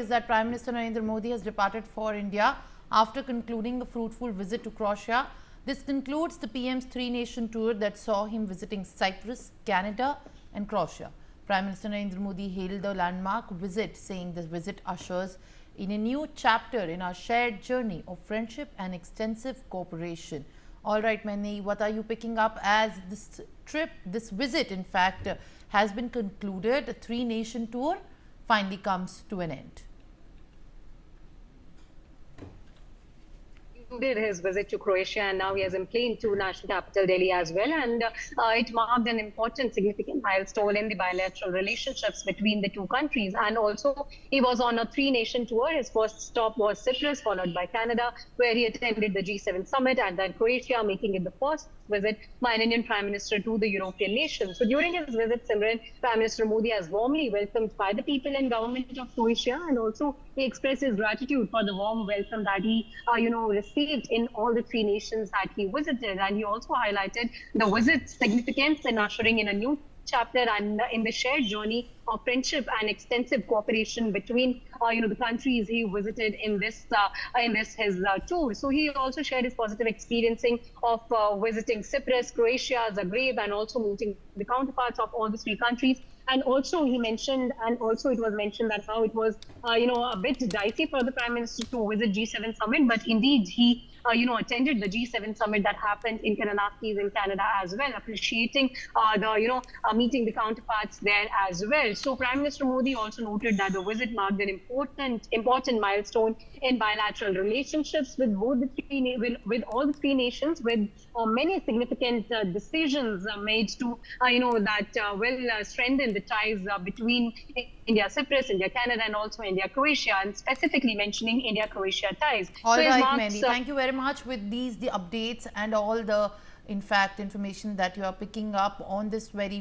is that Prime Minister Narendra Modi has departed for India after concluding a fruitful visit to Croatia. This concludes the PM's three-nation tour that saw him visiting Cyprus, Canada and Croatia. Prime Minister Narendra Modi hailed the landmark visit, saying this visit ushers in a new chapter in our shared journey of friendship and extensive cooperation. All right, Manny, what are you picking up as this trip, this visit, in fact, has been concluded? A three-nation tour finally comes to an end. Did his visit to Croatia, and now he has emplaned to national capital Delhi as well, and it marked an important significant milestone in the bilateral relationships between the two countries. And also he was on a three-nation tour. His first stop was Cyprus, followed by Canada, where he attended the G7 summit, and then Croatia, making it the first visit by an Indian Prime Minister to the European nation. So during his visit, Simran, Prime Minister Modi was warmly welcomed by the people and government of Croatia, and also he expressed his gratitude for the warm welcome that he received in all the three nations that he visited. And he also highlighted the visit's significance in ushering in a new chapter and in the shared journey of friendship and extensive cooperation between the countries he visited in this his tour. So he also shared his positive experiencing of visiting Cyprus, Croatia, Zagreb, and also meeting the counterparts of all the three countries. And also he mentioned, and also it was mentioned that how it was a bit dicey for the Prime Minister to visit G7 summit, but indeed he attended the G7 summit that happened in Kananaskis in Canada as well, appreciating meeting the counterparts there as well. So Prime Minister Modi also noted that the visit marked an important milestone in bilateral relationships with both with all the three nations, with many significant decisions made to strengthen the ties between India Cyprus, India Canada, and also India Croatia, and specifically mentioning India Croatia ties. All right, Mandy, thank you very much with the updates and all the, in fact, information that you are picking up on this very